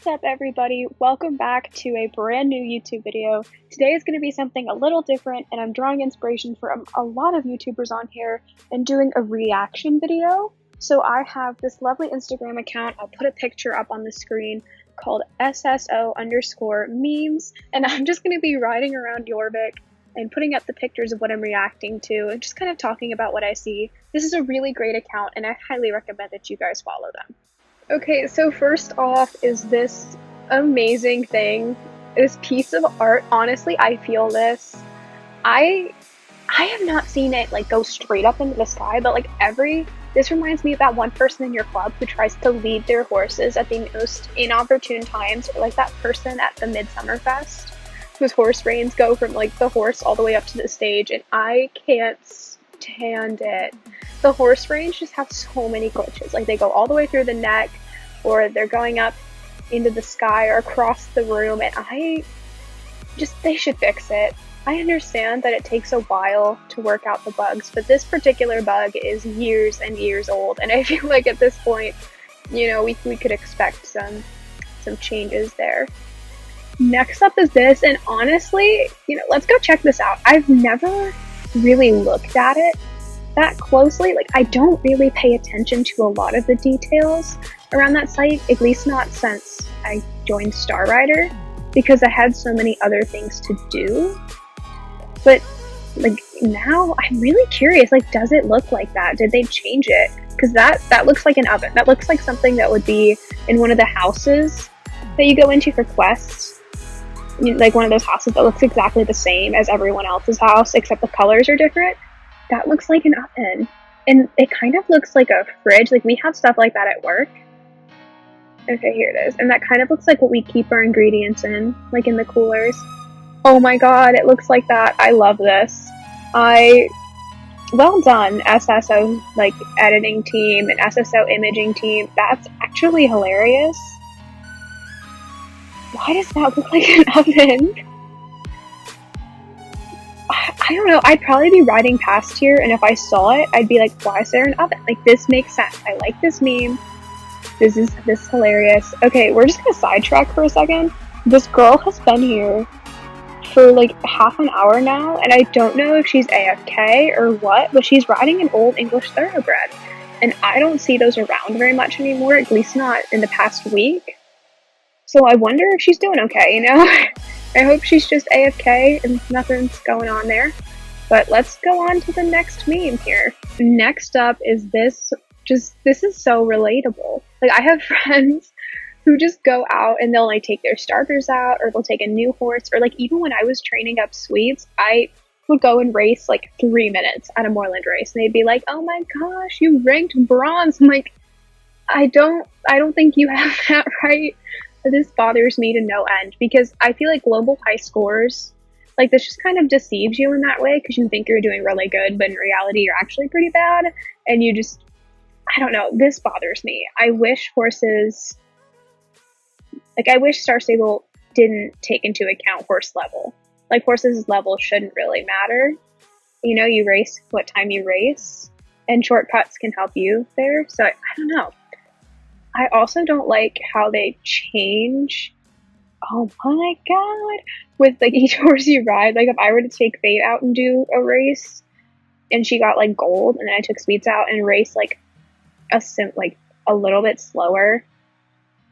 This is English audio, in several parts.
What's up, everybody? Welcome back to a brand new YouTube video. Today is going to be something a little different, and I'm drawing inspiration from a lot of YouTubers on here and doing a reaction video. So I have this lovely Instagram account. I'll put a picture up on the screen called SSO_memes, and I'm just going to be riding around Jorvik and putting up the pictures of what I'm reacting to and just kind of talking about what I see. This is a really great account, and I highly recommend that you guys follow them. Okay, so first off is this amazing thing, this piece of art. Honestly, I feel this. I have not seen it like go straight up into the sky, but this reminds me of that one person in your club who tries to lead their horses at the most inopportune times, or like that person at the Midsummer Fest whose horse reins go from like the horse all the way up to the stage, and I can't stand it. The horse reins just have so many glitches. Like, they go all the way through the neck, or they're going up into the sky or across the room, and they should fix it. I understand that it takes a while to work out the bugs, but this particular bug is years and years old, and I feel like at this point, you know, we could expect some changes there. Next up is this, and honestly, you know, let's go check this out. I've never really looked at it that closely. Like, I don't really pay attention to a lot of the details around that site, at least not since I joined Star Rider, because I had so many other things to do. But like, now I'm really curious, like, does it look like that? Did they change it? Because that looks like an oven. That looks like something that would be in one of the houses that you go into for quests. Like one of those houses that looks exactly the same as everyone else's house, except the colors are different. That looks like an oven. And it kind of looks like a fridge. Like, we have stuff like that at work. Okay, here it is. And that kind of looks like what we keep our ingredients in, like in the coolers. Oh my god, it looks like that. I love this. Well done, SSO, like, editing team and SSO imaging team. That's actually hilarious. Why does that look like an oven? I don't know, I'd probably be riding past here, and if I saw it, I'd be like, why is there an oven? Like, this makes sense. I like this meme. This is hilarious. Okay, we're just gonna sidetrack for a second. This girl has been here for like half an hour now, and I don't know if she's AFK or what, but she's riding an old English thoroughbred, and I don't see those around very much anymore, at least not in the past week. So I wonder if she's doing okay, you know? I hope she's just AFK and nothing's going on there. But let's go on to the next meme here. Next up is this. This is so relatable. Like, I have friends who just go out and they'll like take their starters out, or they'll take a new horse, or like even when I was training up Swedes, I would go and race like 3 minutes at a moorland race, and they'd be like, oh my gosh, you ranked bronze. I'm like, I don't think you have that right. This bothers me to no end, because I feel like global high scores, like, this just kind of deceives you in that way, because you think you're doing really good, but in reality you're actually pretty bad, and you just, I don't know, this bothers me. I wish Star Stable didn't take into account horse level. Like, horses level shouldn't really matter. You know, you race what time you race, and shortcuts can help you there, so I don't know. I also don't like how they change, oh my god, with like each horse you ride. Like, if I were to take Fate out and do a race, and she got like gold, and then I took Speeds out and raced like a little bit slower,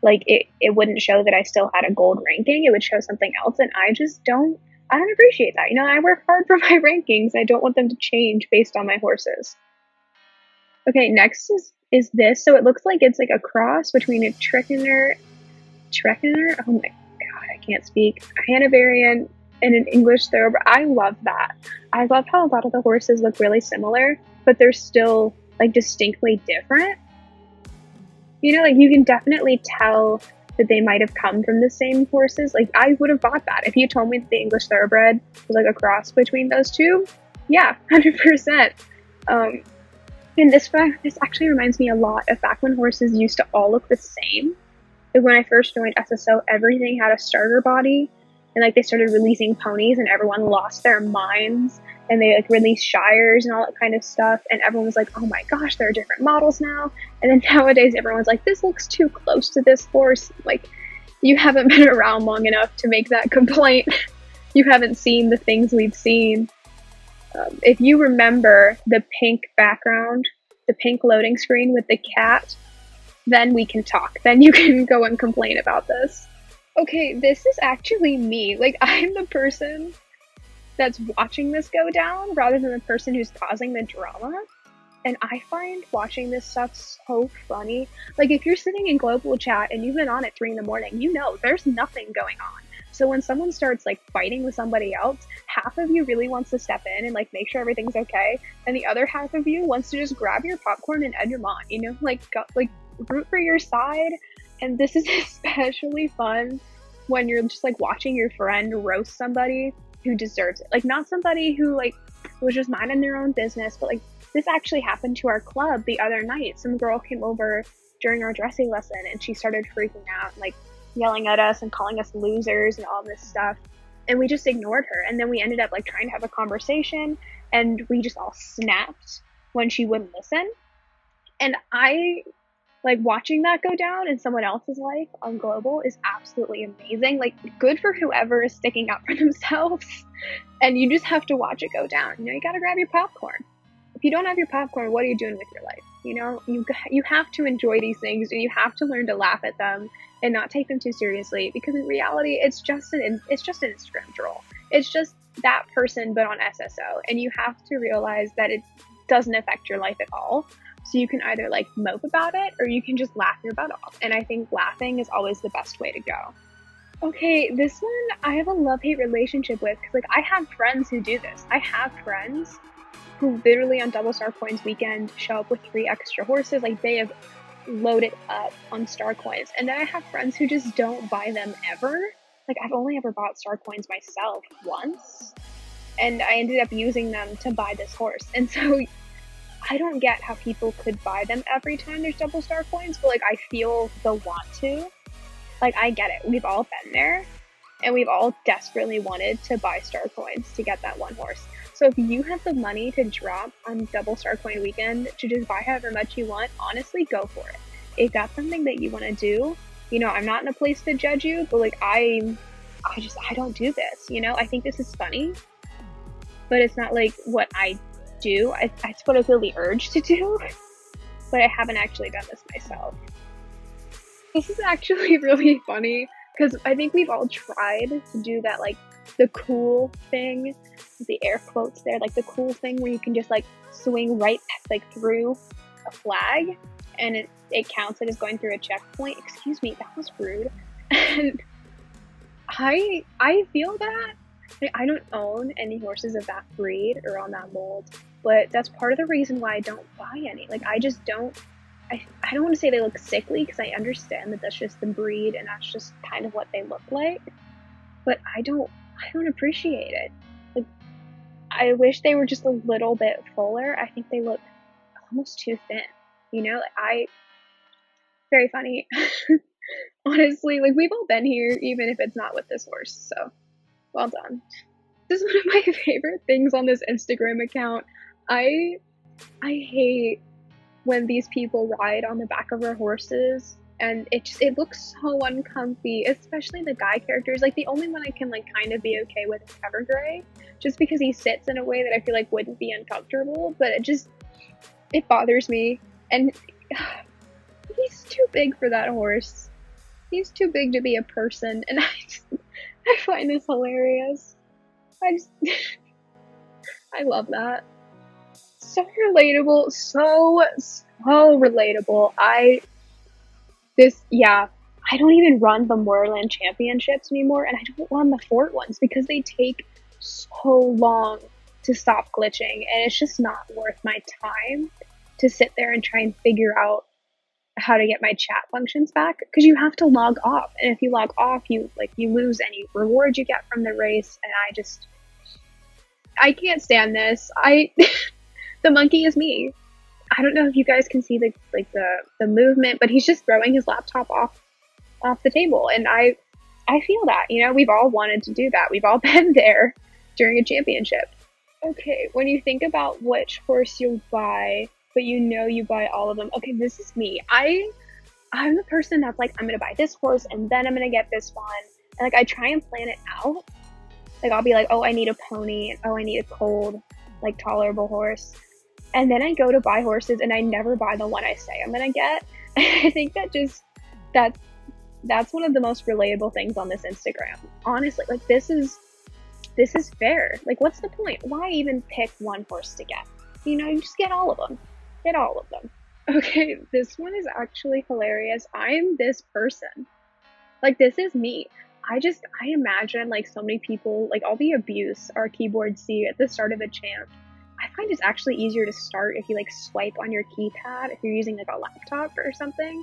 like it wouldn't show that I still had a gold ranking. It would show something else, and I don't appreciate that. You know, I work hard for my rankings. I don't want them to change based on my horses. Okay, next is this. So it looks like it's like a cross between a Trekiner, oh my god, I can't speak, a Hanoverian and an English thoroughbred. I love that. I love how a lot of the horses look really similar, but they're still like distinctly different. You know, like, you can definitely tell that they might have come from the same horses. Like, I would have bought that if you told me that the English thoroughbred was like a cross between those two. Yeah, 100%. And this actually reminds me a lot of back when horses used to all look the same. Like, when I first joined SSO, everything had a starter body, and like they started releasing ponies, and everyone lost their minds, and they like released shires and all that kind of stuff, and everyone was like, oh my gosh, there are different models now. And then nowadays everyone's like, this looks too close to this horse. Like, You haven't been around long enough to make that complaint. You haven't seen the things we've seen. If you remember the pink background, the pink loading screen with the cat, then we can talk. Then you can go and complain about this. Okay, this is actually me. Like, I'm the person that's watching this go down rather than the person who's causing the drama. And I find watching this stuff so funny. Like, if you're sitting in global chat and you've been on at 3 in the morning, you know there's nothing going on. So when someone starts like fighting with somebody else, half of you really wants to step in and like make sure everything's okay, and the other half of you wants to just grab your popcorn and end your mom. You know, like root for your side. And this is especially fun when you're just like watching your friend roast somebody who deserves it. Like, not somebody who like was just minding their own business, but like this actually happened to our club the other night. Some girl came over during our dressing lesson and she started freaking out, like yelling at us and calling us losers and all this stuff. And we just ignored her. And then we ended up like trying to have a conversation and we just all snapped when she wouldn't listen. And I like watching that go down in someone else's life on global is absolutely amazing. Like, good for whoever is sticking up for themselves. And you just have to watch it go down. You know, you gotta grab your popcorn. If you don't have your popcorn, what are you doing with your life? You know, you have to enjoy these things, and you have to learn to laugh at them and not take them too seriously, because in reality, it's just an Instagram troll. It's just that person, but on SSO, and you have to realize that it doesn't affect your life at all. So you can either like mope about it, or you can just laugh your butt off. And I think laughing is always the best way to go. Okay, this one I have a love-hate relationship with, because like I have friends who do this. I have friends who literally on Double Star Coins weekend show up with 3 extra horses. Like, they have loaded up on star coins. And then I have friends who just don't buy them ever. Like, I've only ever bought star coins myself once, and I ended up using them to buy this horse. And so I don't get how people could buy them every time there's double star coins, but like I feel the want to. Like, I get it. We've all been there, and we've all desperately wanted to buy star coins to get that one horse. So if you have the money to drop on double star coin weekend to just buy however much you want, honestly, go for it. If that's something that you want to do, you know, I'm not in a place to judge you, but like I don't do this, you know? I think this is funny, but it's not like what I do. It's what I feel the urge to do, but I haven't actually done this myself. This is actually really funny, because I think we've all tried to do that, like, the cool thing, the air quotes there, like the cool thing where you can just like swing right like through a flag and it counts it as going through a checkpoint. Excuse me, that was rude. And I feel that. I don't own any horses of that breed or on that mold, but that's part of the reason why I don't buy any. Like, I just don't. I don't want to say they look sickly, because I understand that that's just the breed and that's just kind of what they look like, but I don't appreciate it. Like, I wish they were just a little bit fuller. I think they look almost too thin, you know? Very funny. Honestly, like, we've all been here, even if it's not with this horse, so well done. This is one of my favorite things on this Instagram account. I hate when these people ride on the back of their horses, and it looks so uncomfy, especially the guy characters. Like, the only one I can like kind of be okay with is Evergrey, just because he sits in a way that I feel like wouldn't be uncomfortable, but it bothers me. And he's too big for that horse. He's too big to be a person, and I find this hilarious. I love that. So relatable, so relatable. I don't even run the moorland championships anymore, and I don't run the fort ones because they take so long to stop glitching, and it's just not worth my time to sit there and try and figure out how to get my chat functions back, because you have to log off, and if you log off, you lose any reward you get from the race, and I can't stand this. The monkey is me. I don't know if you guys can see the movement, but he's just throwing his laptop off the table, and I feel that, you know, we've all wanted to do that. We've all been there during a championship. Okay, when you think about which horse you'll buy, but you know you buy all of them. Okay, this is me. I I'm the person that's like, I'm gonna buy this horse and then I'm gonna get this one. And like I try and plan it out. Like I'll be like, oh, I need a pony, and oh, I need a cold, like tolerable horse. And then I go to buy horses and I never buy the one I say I'm gonna get. I think that's one of the most relatable things on this Instagram. Honestly, like this is fair. Like what's the point? Why even pick one horse to get? You just get all of them. Get all of them. Okay, this one is actually hilarious. I'm this person. Like this is me. I imagine like so many people, like all the abuse our keyboards see at the start of a chant. I find it's actually easier to start if you like swipe on your keypad if you're using like a laptop or something.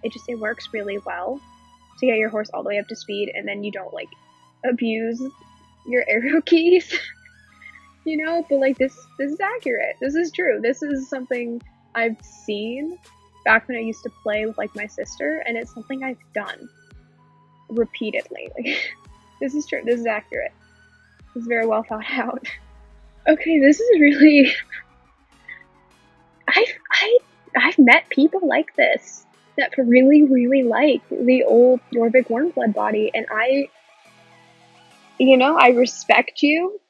It works really well to get your horse all the way up to speed, and then you don't like abuse your arrow keys. But like this is accurate. This is true. This is something I've seen back when I used to play with like my sister, and it's something I've done repeatedly. Like this is true. This is accurate. This is very well thought out. Okay, this is really I've met people like this that really, really like the old Jorvik warm blood body, and I respect you.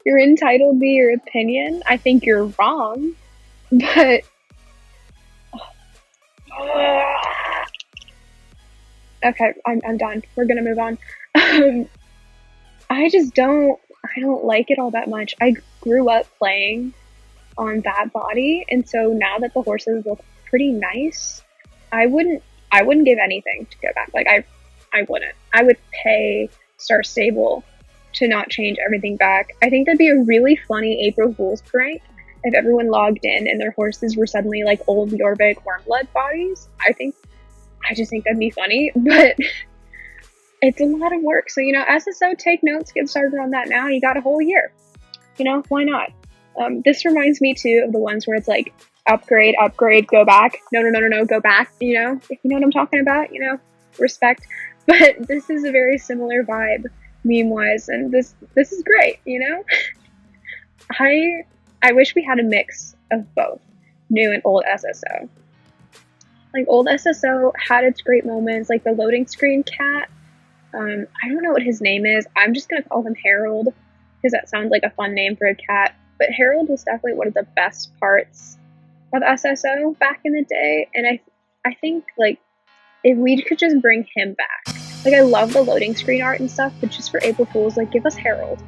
You're entitled to your opinion. I think you're wrong, but okay, I'm done. We're gonna move on. I don't like it all that much. I grew up playing on that body, and so now that the horses look pretty nice, I wouldn't give anything to go back. Like I wouldn't. I would pay Star Stable to not change everything back. I think that'd be a really funny April Fool's prank if everyone logged in and their horses were suddenly like old Jorvik warm blood bodies. I just think that'd be funny, but it's a lot of work. So, SSO, take notes, get started on that now. You got a whole year. Why not? This reminds me too of the ones where it's like upgrade, go back. No, go back. If you know what I'm talking about, respect. But this is a very similar vibe meme-wise, and this is great, I wish we had a mix of both new and old SSO. Like old SSO had its great moments, like the loading screen cat. I don't know what his name is. I'm just gonna call him Harold because that sounds like a fun name for a cat. But Harold was definitely one of the best parts of SSO back in the day, and I think like if we could just bring him back. Like, I love the loading screen art and stuff, but just for April Fools, like, give us Harold.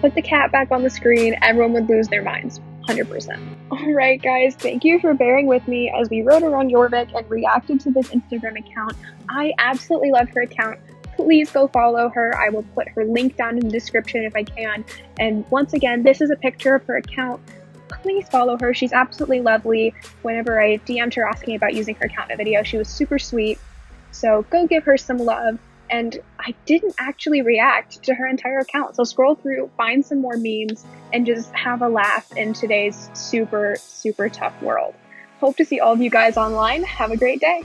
Put the cat back on the screen, everyone would lose their minds. 100%. Alright, guys, thank you for bearing with me as we rode around Jorvik and reacted to this Instagram account. I absolutely love her account. Please go follow her. I will put her link down in the description if I can. And once again, this is a picture of her account. Please follow her. She's absolutely lovely. Whenever I DM'd her asking about using her account in a video, she was super sweet. So go give her some love. And I didn't actually react to her entire account. So scroll through, find some more memes, and just have a laugh in today's super, super tough world. Hope to see all of you guys online. Have a great day.